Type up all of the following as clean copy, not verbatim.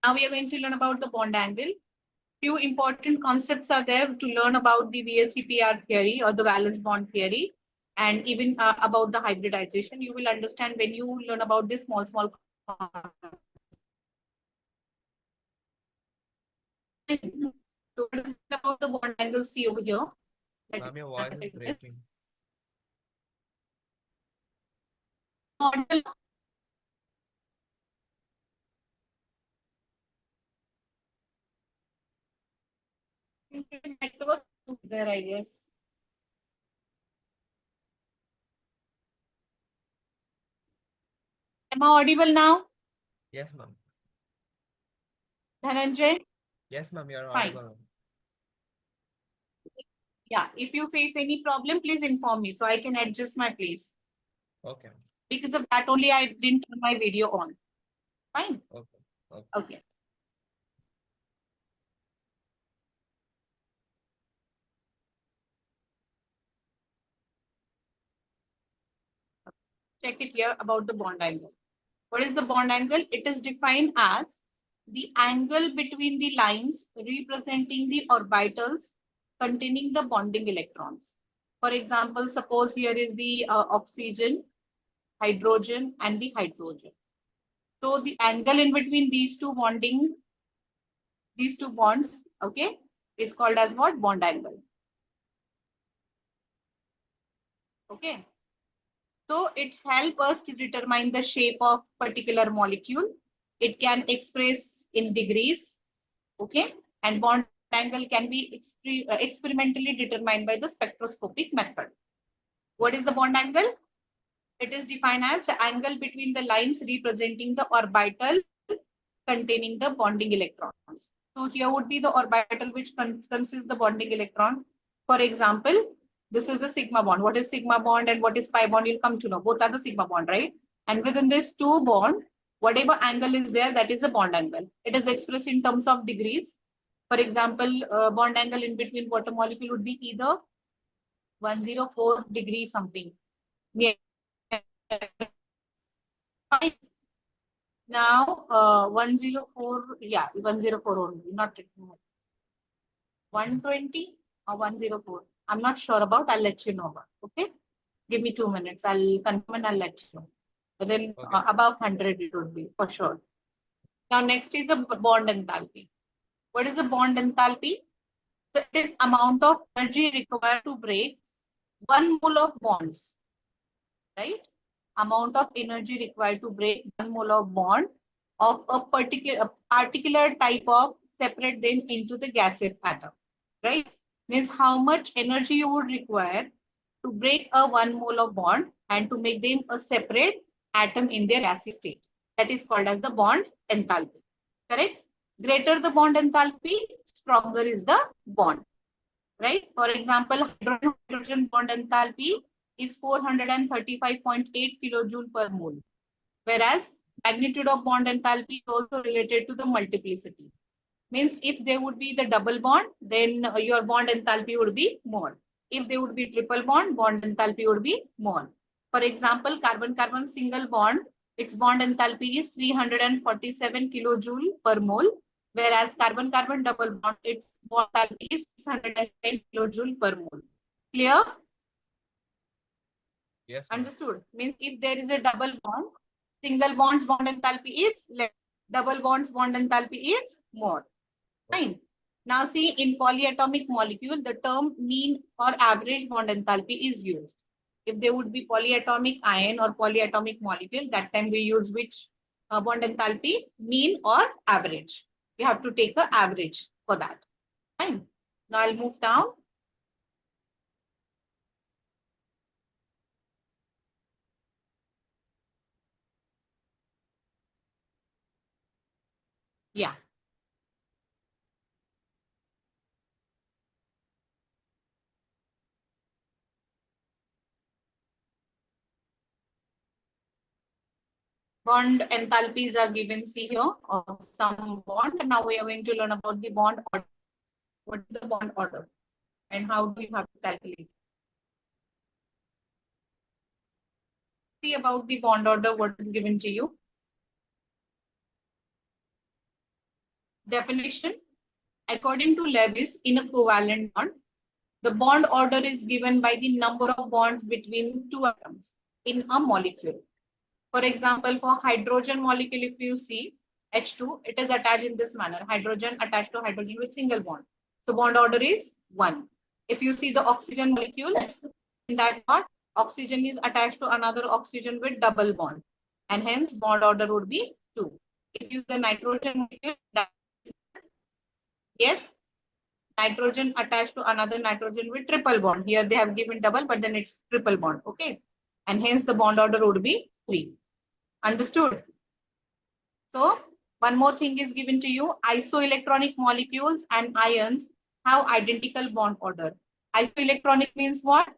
Now we are going to learn about the bond angle. Few important concepts are there to learn about the VSEPR theory or the valence bond theory, and even about the hybridization. You will understand when you learn about this small so what is about the bond angle? See over here. Ma'am, your voice is breaking. Network there, I guess. Am I audible now? Yes, ma'am. Dhananjay? Yes, ma'am, you're Fine. audible. Yeah, if you face any problem, please inform me so I can adjust my place. Okay. Because of that only I didn't turn my video on. Fine. Okay. Okay. Okay. Check it here about the bond angle. What is the bond angle? It is defined as the angle between the lines representing the orbitals containing the bonding electrons. For example, suppose here is the oxygen, hydrogen, and the hydrogen. So the angle in between these two bonds, okay, is called as what? Bond angle. Okay. So it helps us to determine the shape of particular molecule. It can express in degrees. Okay. And bond angle can be experimentally determined by the spectroscopic method. What is the bond angle? It is defined as the angle between the lines representing the orbital containing the bonding electrons. So here would be the orbital which consists the bonding electron. For example, this is a sigma bond. What is sigma bond and what is pi bond? You'll come to know. Both are the sigma bond, right? And within this two bond, whatever angle is there, that is a bond angle. It is expressed in terms of degrees. For example, bond angle in between water molecule would be either 104 degrees something. Yeah. Now, 104, yeah, 104 only, not 120 or 104. I'm not sure about, I'll let you know about, okay? Give me 2 minutes, I'll confirm and I'll let you know. But then Okay. above 100 it would be, for sure. Now, next is the bond enthalpy. What is the bond enthalpy? So it is amount of energy required to break 1 mole of bonds, right? Amount of energy required to break 1 mole of bond of a particular type of separate them into the gaseous atom, right? Means how much energy you would require to break a 1 mole of bond and to make them a separate atom in their gaseous state. That is called as the bond enthalpy, correct? Greater the bond enthalpy, stronger is the bond, right? For example, hydrogen bond enthalpy is 435.8 kilojoule per mole, whereas magnitude of bond enthalpy is also related to the multiplicity. Means if there would be the double bond, then your bond enthalpy would be more. If there would be triple bond, bond enthalpy would be more. For example, carbon-carbon single bond, its bond enthalpy is 347 kilojoule per mole, whereas carbon-carbon double bond, its bond enthalpy is 610 kilojoule per mole. Clear? Yes, ma'am. Understood. Means if there is a double bond, single bonds bond enthalpy is less. Double bonds bond enthalpy is more. Fine. Now see, in polyatomic molecule, the term mean or average bond enthalpy is used. If there would be polyatomic ion or polyatomic molecule, that time we use which bond enthalpy? Mean or average. We have to take the average for that. Fine. Now I'll move down. Yeah. Bond enthalpies are given, see here, of some bond. And now we are going to learn about the bond order. What is the bond order? And how do you have to calculate? See about the bond order, what is given to you. Definition. According to Lewis, in a covalent bond, the bond order is given by the number of bonds between two atoms in a molecule. For example, for hydrogen molecule, if you see H2, it is attached in this manner. Hydrogen attached to hydrogen with single bond. So bond order is 1. If you see the oxygen molecule, in that part, oxygen is attached to another oxygen with double bond. And hence bond order would be 2. If you use the nitrogen molecule, that is, yes, nitrogen attached to another nitrogen with triple bond. Here they have given double, but then it's triple bond. Okay. And hence the bond order would be 3. Understood? So one more thing is given to you. Isoelectronic molecules and ions have identical bond order. Isoelectronic means what?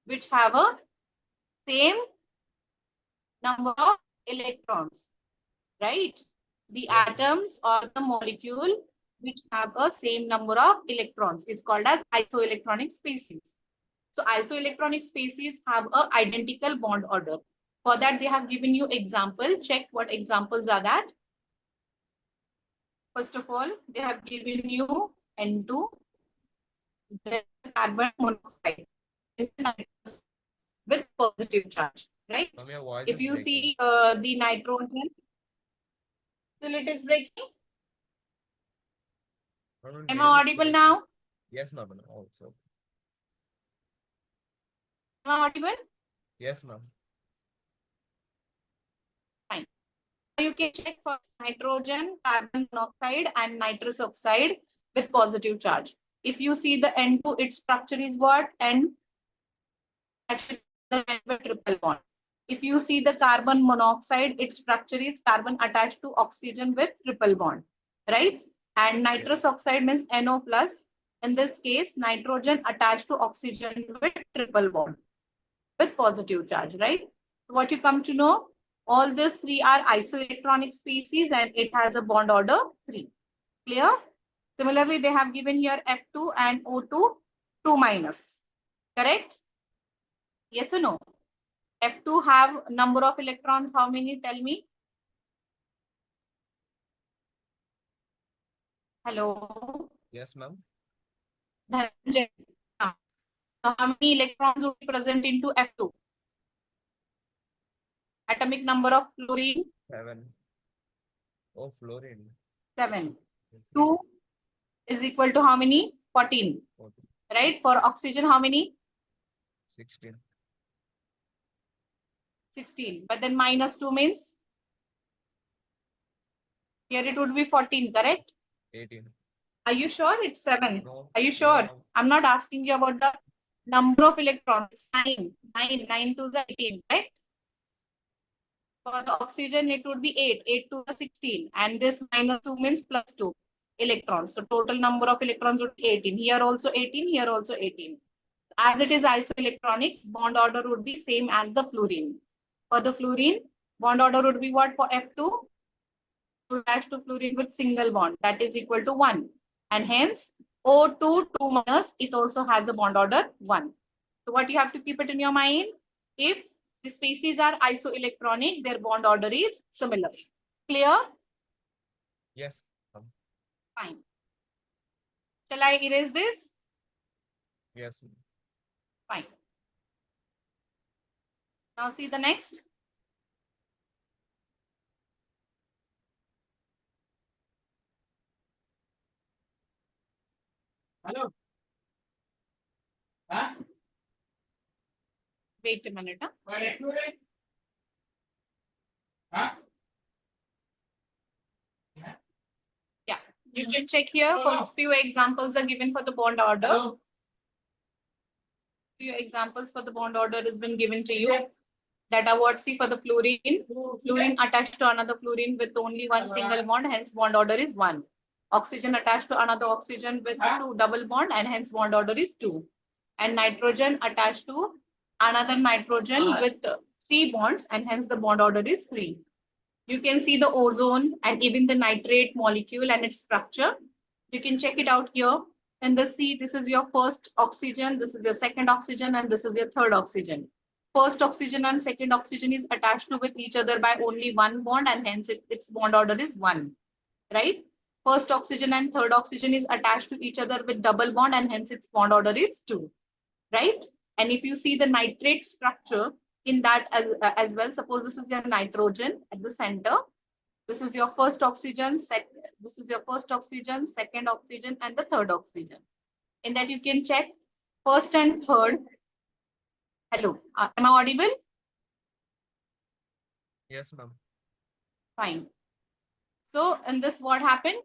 Which have a same number of electrons, right? The Yes. atoms or the molecule which have a same number of electrons. It's called as isoelectronic species. So isoelectronic species have a identical bond order. For that, they have given you example. Check what examples are that. First of all, they have given you N2, then carbon monoxide with positive charge, right? Ma'am, your voice If is you breaking. see the nitrogen, still it is breaking. Ma'am, Am middle I is audible breaking. now? Yes, ma'am. Also. Am I audible? Yes, ma'am. Fine. You can check for nitrogen, carbon monoxide, and nitrous oxide with positive charge. If you see the N2, its structure is what? N with triple bond. If you see the carbon monoxide, its structure is carbon attached to oxygen with triple bond, right? And nitrous oxide means NO plus. In this case, nitrogen attached to oxygen with triple bond with positive charge, right? So what you come to know, all these three are isoelectronic species and it has a bond order 3. Clear? Similarly, they have given here F2 and O2, 2 minus. Correct? Yes or no? F2 have number of electrons. How many? Tell me. Hello. Yes, ma'am. Dhananjay. So how many electrons will be present into F2? Atomic number of fluorine? 7. Oh, fluorine. 7. 2 is equal to how many? 14. 14. Right? For oxygen, how many? 16. 16. But then minus 2 means? Here it would be 14, correct? 18. Are you sure it's 7? No. Are you No, sure? ma'am. I'm not asking you about the number of electrons. 9. 9 to the 18, right? For the oxygen, it would be 8. 8 to the 16. And this minus 2 means plus 2 electrons. So total number of electrons would be 18. Here also 18. Here also 18. As it is isoelectronics, bond order would be same as the fluorine. For the fluorine, bond order would be what for F2? 2 dash to fluorine with single bond. That is equal to 1. And hence, O2, 2 minus, it also has a bond order 1. So what you have to keep it in your mind? If the species are isoelectronic, their bond order is similar. Clear? Yes, ma'am. Fine. Shall I erase this? Yes, ma'am. Fine. Now see the next. Hello. Huh? Wait a minute. Huh? Huh? Yeah, you can check here. First few examples are given for the bond order. Hello. Few examples for the bond order has been given to you. That are what? See for the fluorine. Fluorine attached to another fluorine with only one single bond, hence bond order is 1. Oxygen attached to another oxygen with 2 double bond, and hence bond order is 2. And nitrogen attached to another nitrogen with 3 bonds, and hence the bond order is 3. You can see the ozone and even the nitrate molecule and its structure. You can check it out here. In the C, this is your first oxygen, this is your second oxygen, and this is your third oxygen. First oxygen and second oxygen is attached to with each other by only one bond, and hence its bond order is 1. right? First oxygen and third oxygen is attached to each other with double bond, and hence its bond order is 2, right? And if you see the nitrate structure in that as well, suppose this is your nitrogen at the center. This is your first oxygen, this is your first oxygen, second oxygen, and the third oxygen. In that you can check first and third. Hello, am I audible? Yes, ma'am. Fine. So in this, what happened?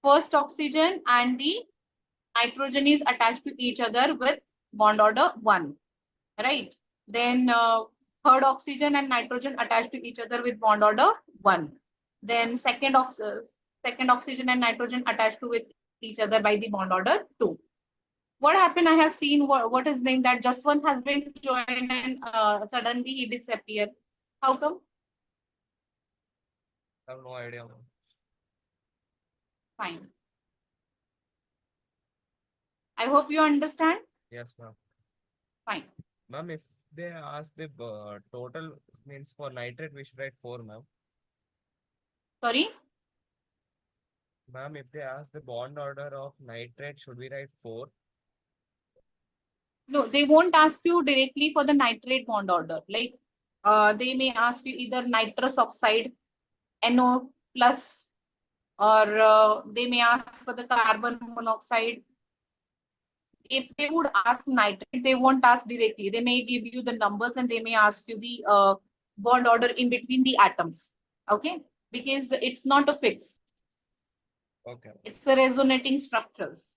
First oxygen and the nitrogen is attached to each other with bond order 1, right? Then third oxygen and nitrogen attached to each other with bond order 1. Then second oxygen and nitrogen attached to with each other by the bond order 2. What happened? I have seen what is named that just one has been joined and suddenly he disappeared. How come? I have no idea, ma'am. Fine. I hope you understand. Yes, ma'am. Fine. Ma'am, if they ask the total means for nitrate, we should write 4, ma'am. Sorry. Ma'am, if they ask the bond order of nitrate, should we write 4? No, they won't ask you directly for the nitrate bond order. Like they may ask you either nitrous oxide, NO plus, or they may ask for the carbon monoxide. If they would ask nitrate, they won't ask directly. They may give you the numbers and they may ask you the bond order in between the atoms. Okay, because it's not a fix. Okay. It's a resonating structures.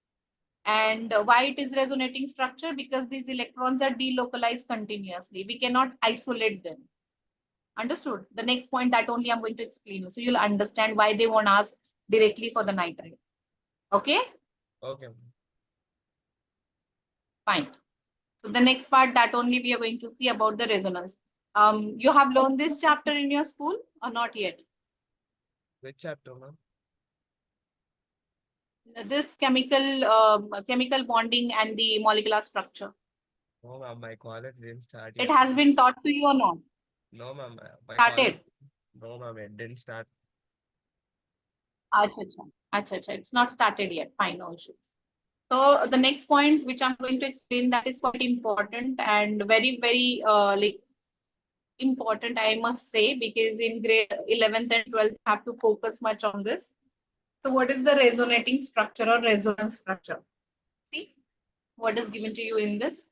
And why it is resonating structure? Because these electrons are delocalized continuously. We cannot isolate them. Understood? The next point that only I'm going to explain you. So you'll understand why they won't ask directly for the nitrate. Okay? Okay. Fine. So the next part that only we are going to see about the resonance. You have learned this chapter in your school or not yet? Which chapter, ma'am? This chemical bonding and the molecular structure. No, ma'am, my college didn't start It yet. has been taught to you or not? No, ma'am, my Started. college. No, ma'am, it didn't start. Acha, acha. Acha, acha. It's not started yet. Fine, no issues. So the next point which I'm going to explain, that is quite important and very, very like important, I must say, because in grade 11th and 12th, you have to focus much on this. So what is the resonating structure or resonance structure? See what is given to you in this.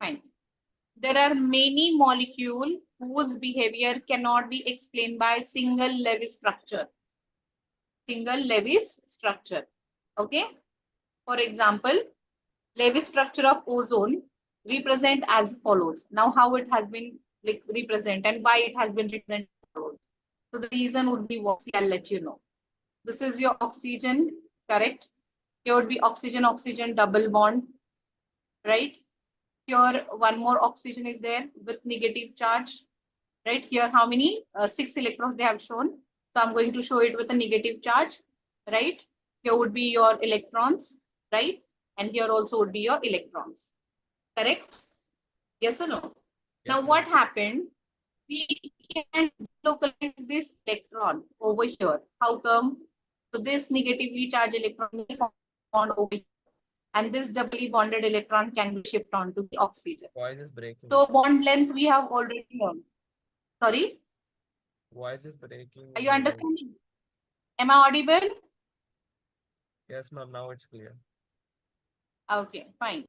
Fine. There are many molecules whose behavior cannot be explained by single Lewis structure. Single Lewis structure. Okay. For example, Lewis structure of ozone represent as follows. Now, how it has been like represent and why it has been represented as follows. So the reason would be what? I'll let you know. This is your oxygen, correct? Here would be oxygen-oxygen double bond, right? Here one more oxygen is there with negative charge, right? Here how many? 6 electrons they have shown. So I'm going to show it with a negative charge, right? Here would be your electrons, right? And here also would be your electrons, correct? Yes or no? Yes, Now what ma'am. happened? We can localize this electron over here. How come? So this negatively charged electron will bond over here, and this doubly bonded electron can be shifted onto the oxygen. Voice is breaking. So bond length we have already learned. Sorry? Voice is breaking. Are you understanding? Am I audible? Yes, ma'am, now it's clear. Okay, fine.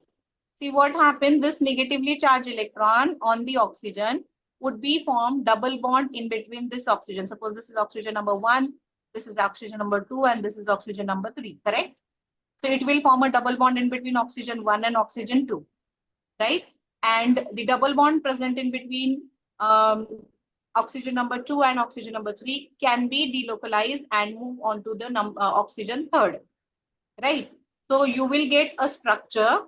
See what happened, this negatively charged electron on the oxygen would be formed double bond in between this oxygen. Suppose this is oxygen number 1, this is oxygen number 2, and this is oxygen number 3, correct? So it will form a double bond in between oxygen 1 and oxygen 2, right? And the double bond present in between oxygen number 2 and oxygen number 3 can be delocalized and move on to the oxygen third, right? So you will get a structure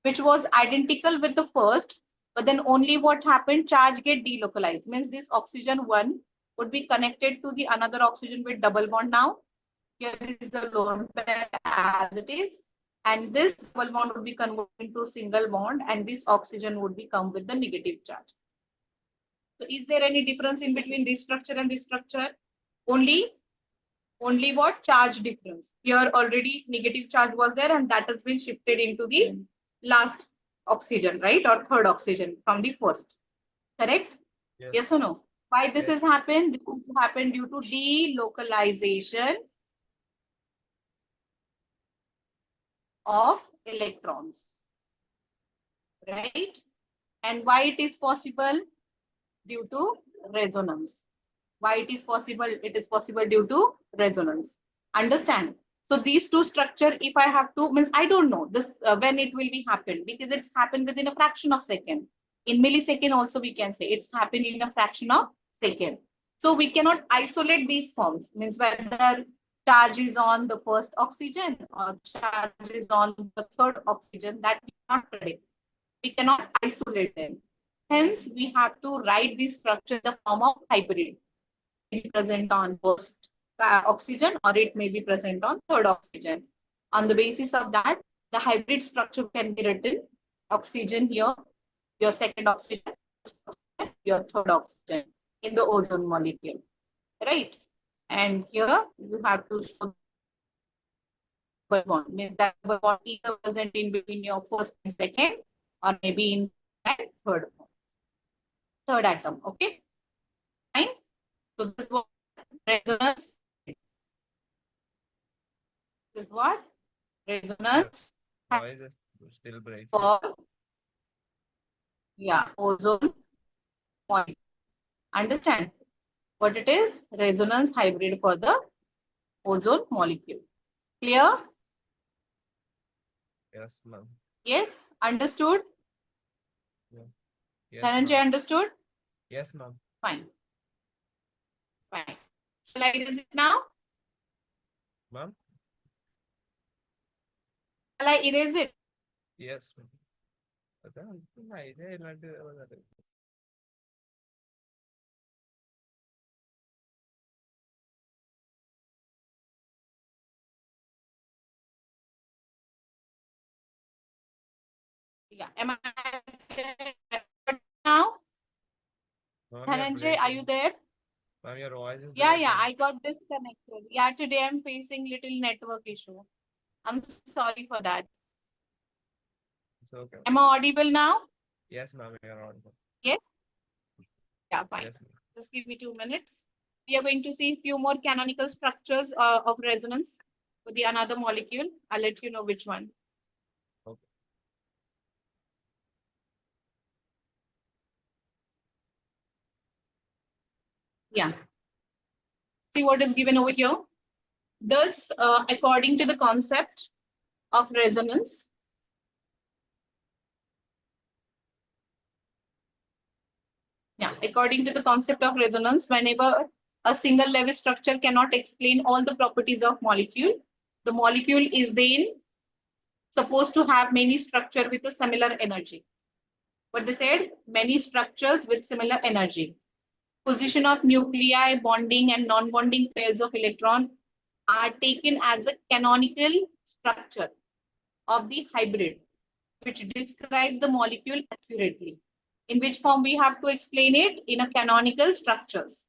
which was identical with the first, but then only what happened, charge get delocalized. Means this oxygen 1 would be connected to the another oxygen with double bond now. Here is the lone pair as it is. And this double bond would be converted into single bond, and this oxygen would become with the negative charge. So is there any difference in between this structure and this structure? Only what? Charge difference. Here already negative charge was there and that has been shifted into the last oxygen, right? Or third oxygen from the first. Correct? Yes. Yes or no? Why this Yes. has happened? This has happened due to delocalization of electrons. Right? And why it is possible? Due to resonance. Why it is possible? It is possible due to resonance. Understand? So these two structure, if I have to, means I don't know this when it will be happen, because it's happened within a fraction of second. In millisecond also we can say it's happened in a fraction of second. So we cannot isolate these forms, means whether charge is on the first oxygen or charge is on the third oxygen, that we cannot predict. We cannot isolate them. Hence, we have to write this structure in the form of hybrid. It may be present on first oxygen or it may be present on third oxygen. On the basis of that, the hybrid structure can be written oxygen here, your second oxygen, your third oxygen in the ozone molecule, right? And here you have to show the bond, means that the bond either present in between your first and second, or maybe in that third atom. Okay, fine. So this was resonance. This is what? Resonance Voice is still breaks. for, yeah, ozone molecule. Understand what it is? Resonance hybrid for the ozone molecule. Clear? Yes, ma'am. Yes, understood? Yeah. Yes, Dhananjay, ma'am. understood? Yes, ma'am. Fine. Fine. Shall I erase it now? Ma'am. Shall I erase it? Yes, ma'am. idea ఇలాంటి Yeah. Am I now? Ma'am, Dhananjay, are you there? Ma'am, your voice is Yeah, breaking. yeah, I got disconnected. Yeah, today I'm facing little network issue. I'm sorry for that. It's okay. Am I audible now? Yes, ma'am, you're audible. Yes? Yeah, fine. Yes, ma'am. Just give me 2 minutes. We are going to see a few more canonical structures of resonance for the another molecule. I'll let you know which one. Okay. Yeah. See what is given over here. Thus, according to the concept of resonance, yeah, according to the concept of resonance, whenever a single level structure cannot explain all the properties of molecule, the molecule is then supposed to have many structure with a similar energy. What they said, many structures with similar energy. Position of nuclei, bonding and non-bonding pairs of electron are taken as a canonical structure of the hybrid, which describe the molecule accurately. In which form we have to explain it? In a canonical structures.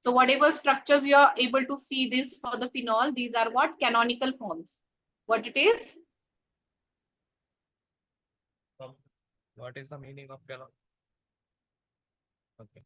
So whatever structures you are able to see this for the phenol, these are what? Canonical forms. What it is? What is the meaning of canon? Okay.